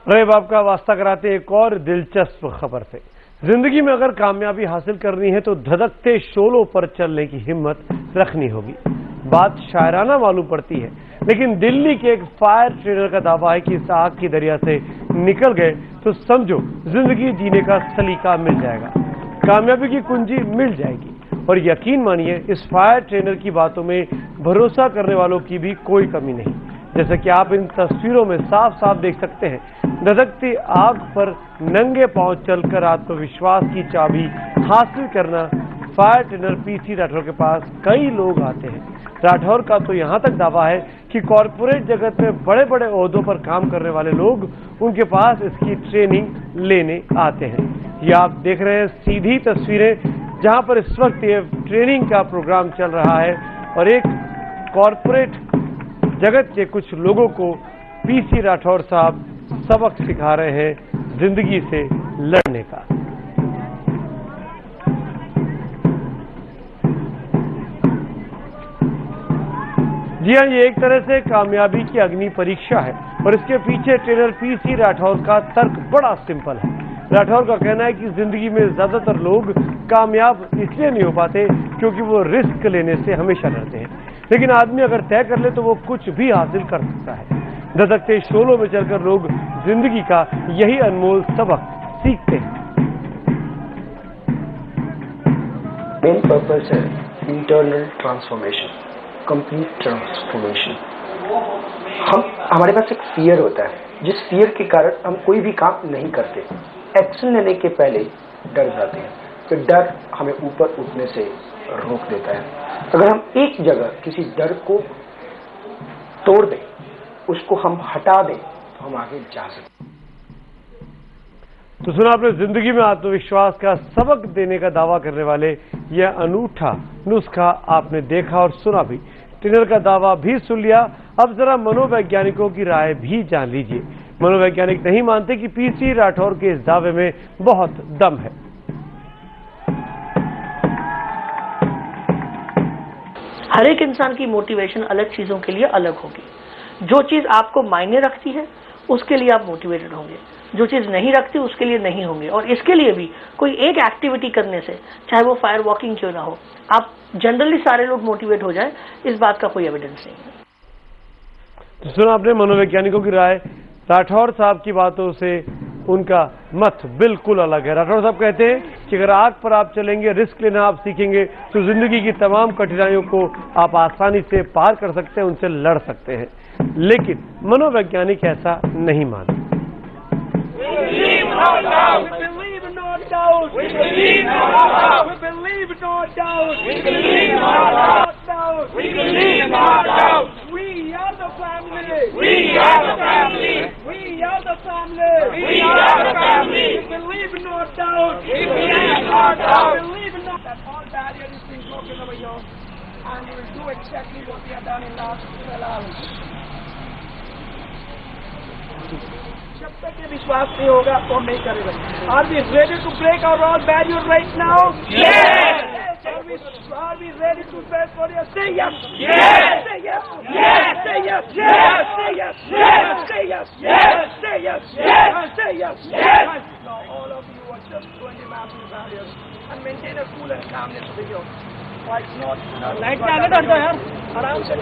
रहीब आपका वास्ता कराते एक और दिलचस्प खबर से। जिंदगी में अगर कामयाबी हासिल करनी है तो धधकते शोलों पर चलने की हिम्मत रखनी होगी। बात शायराना मालूम पड़ती है, लेकिन दिल्ली के एक फायर ट्रेनर का दावा है कि इस आग की दरिया से निकल गए तो समझो जिंदगी जीने का सलीका मिल जाएगा, कामयाबी की कुंजी मिल जाएगी। और यकीन मानिए इस फायर ट्रेनर की बातों में भरोसा करने वालों की भी कोई कमी नहीं। जैसे कि आप इन तस्वीरों में साफ साफ देख सकते हैं, धधकती आग पर नंगे पांव चलकर आत्मविश्वास की चाबी हासिल करना फायर ट्रेनर पीसी राठौर के पास कई लोग आते हैं। राठौर का तो यहां तक दावा है कि कॉरपोरेट जगत में बड़े बड़े ओहदों पर काम करने वाले लोग उनके पास इसकी ट्रेनिंग लेने आते हैं। ये आप देख रहे हैं सीधी तस्वीरें, जहां पर इस वक्त ये ट्रेनिंग का प्रोग्राम चल रहा है और एक कॉरपोरेट जगत के कुछ लोगों को पीसी राठौर साहब सबक सिखा रहे हैं जिंदगी से लड़ने का। जी हाँ, ये एक तरह से कामयाबी की अग्नि परीक्षा है और इसके पीछे ट्रेनर पीसी राठौर का तर्क बड़ा सिंपल है। राठौर का कहना है कि जिंदगी में ज्यादातर लोग कामयाब इसलिए नहीं हो पाते क्योंकि वो रिस्क लेने से हमेशा डरते हैं, लेकिन आदमी अगर तय कर ले तो वो कुछ भी हासिल कर सकता है। धधकते शोलों में चलकर लोग जिंदगी का यही अनमोल सबक सीखते हैं। मेन पर्पस है इंटरनल ट्रांसफॉर्मेशन, कंप्लीट ट्रांसफॉर्मेशन। हमारे पास एक फियर होता है, जिस फियर के कारण हम कोई भी काम नहीं करते। एक्शन लेने के पहले डर जाते हैं, फिर डर हमें ऊपर उठने से रोक देता है। अगर हम एक जगह किसी डर को तोड़ दें, उसको हम हटा दें, तो हम आगे जा सकते हैं। तो सुना आपने जिंदगी में आत्मविश्वास का सबक देने का दावा करने वाले यह अनूठा नुस्खा आपने देखा और सुना भी। ट्रेनर का दावा भी सुन लिया, अब जरा मनोवैज्ञानिकों की राय भी जान लीजिए। मनोवैज्ञानिक नहीं मानते कि पीसी राठौर के इस दावे में बहुत दम है। हर एक इंसान की मोटिवेशन अलग चीजों के लिए अलग होगी। जो चीज आपको मायने रखती है उसके लिए आप मोटिवेटेड होंगे, जो चीज नहीं रखती उसके लिए नहीं होंगे। और इसके लिए भी कोई एक एक्टिविटी करने से, चाहे वो फायर वॉकिंग क्यों ना हो, आप जनरली सारे लोग मोटिवेट हो जाए, इस बात का कोई एविडेंस नहीं है। तो सुना आपने मनोवैज्ञानिकों की राय। राठौर साहब की बातों से उनका मत बिल्कुल अलग है। राठौर साहब कहते हैं कि अगर आग पर आप चलेंगे, रिस्क लेना आप सीखेंगे, तो जिंदगी की तमाम कठिनाइयों को आप आसानी से पार कर सकते हैं, उनसे लड़ सकते हैं। लेकिन मनोवैज्ञानिक ऐसा नहीं मानते। जब तक ये विश्वास नहीं होगा तो हम नहीं करेंगे। Are we ready to break our all barriers right now? Yes. Are we ready to face for yes? Say yes. Yes. Say yes. Yes. Say yes. Yes. Say yes. Yes. Say yes. Yes. Say yes. Yes. Say yes. Yes. Now all of you are just going to map the barriers and maintain a cool and calmness with you. आराम से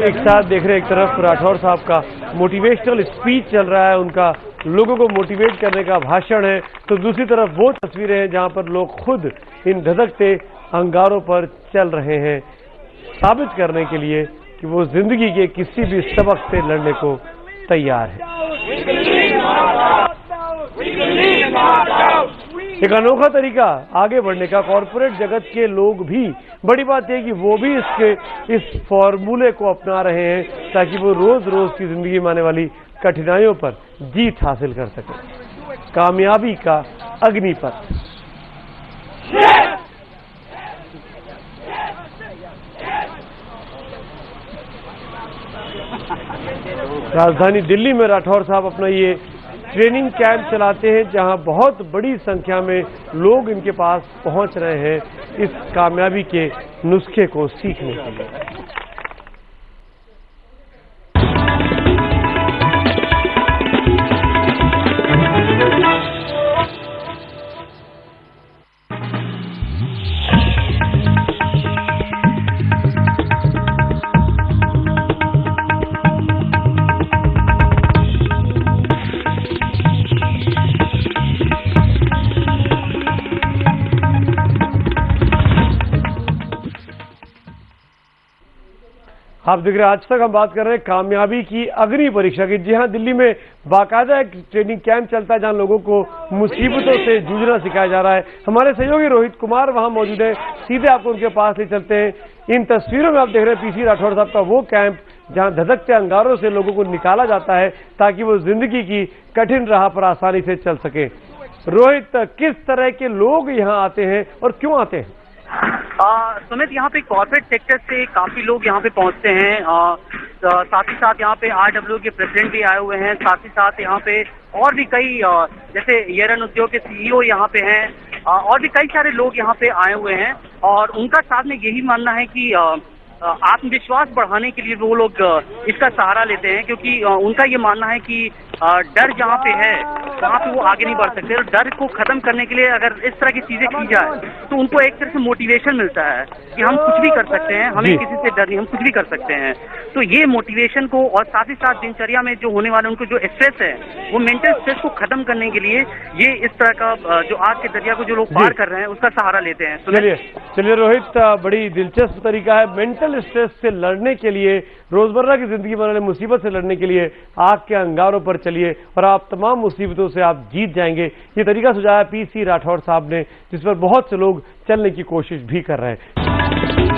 एक साथ देख रहे, एक तरफ राठौर साहब का मोटिवेशनल स्पीच चल रहा है, उनका लोगों को मोटिवेट करने का भाषण है, तो दूसरी तरफ वो तस्वीरें हैं जहां पर लोग खुद इन धधकते अंगारों पर चल रहे हैं, साबित करने के लिए कि वो जिंदगी के किसी भी सबक से लड़ने को तैयार है। एक अनोखा तरीका आगे बढ़ने का कॉरपोरेट जगत के लोग भी, बड़ी बात है कि वो भी इस फॉर्मूले को अपना रहे हैं ताकि वो रोज रोज की जिंदगी में आने वाली कठिनाइयों पर जीत हासिल कर सके। कामयाबी का अग्निपथ। राजधानी दिल्ली में राठौर साहब अपना ये ट्रेनिंग कैंप चलाते हैं, जहां बहुत बड़ी संख्या में लोग इनके पास पहुंच रहे हैं इस कामयाबी के नुस्खे को सीखने के लिए। आप देख रहे हैं आज तक हम बात कर रहे हैं कामयाबी की अग्नि परीक्षा की। जी हाँ, दिल्ली में बाकायदा एक ट्रेनिंग कैंप चलता है जहां लोगों को मुसीबतों से जूझना सिखाया जा रहा है। हमारे सहयोगी रोहित कुमार वहां मौजूद है, सीधे आपको उनके पास ले चलते हैं। इन तस्वीरों में आप देख रहे हैं पीसी राठौर साहब का वो कैंप जहां धधकते अंगारों से लोगों को निकाला जाता है ताकि वो जिंदगी की कठिन राह पर आसानी से चल सके। रोहित, किस तरह के लोग यहाँ आते हैं और क्यों आते हैं? सुमित, यहाँ पे कॉर्पोरेट सेक्टर से काफी लोग यहाँ पे पहुँचते हैं। साथ ही साथ यहाँ पे RWO के प्रेसिडेंट भी आए हुए हैं। साथ ही साथ यहाँ पे और भी कई जैसे एयरन उद्योग के CEO यहाँ पे हैं और भी कई सारे लोग यहाँ पे आए हुए हैं और उनका साथ में यही मानना है कि आत्मविश्वास बढ़ाने के लिए वो लोग इसका सहारा लेते हैं, क्योंकि उनका ये मानना है कि डर जहाँ पे है वहाँ पे वो आगे नहीं बढ़ सकते। और डर को खत्म करने के लिए अगर इस तरह की चीजें की जाए तो उनको एक तरह से मोटिवेशन मिलता है कि हम कुछ भी कर सकते हैं, हमें किसी से डर नहीं, हम कुछ भी कर सकते हैं। तो ये मोटिवेशन को और साथ ही साथ दिनचर्या में जो होने वाले उनको जो स्ट्रेस है वो मेंटल स्ट्रेस को खत्म करने के लिए ये इस तरह का जो आज के दरिया को जो लोग पार कर रहे हैं उसका सहारा लेते हैं। चलिए रोहित, बड़ी दिलचस्प तरीका है मेंटल स्ट्रेस से लड़ने के लिए, रोजमर्रा की जिंदगी में वाले मुसीबत से लड़ने के लिए आग के अंगारों पर चलिए और आप तमाम मुसीबतों से आप जीत जाएंगे। ये तरीका सुझाया पीसी राठौर साहब ने, जिस पर बहुत से लोग चलने की कोशिश भी कर रहे हैं।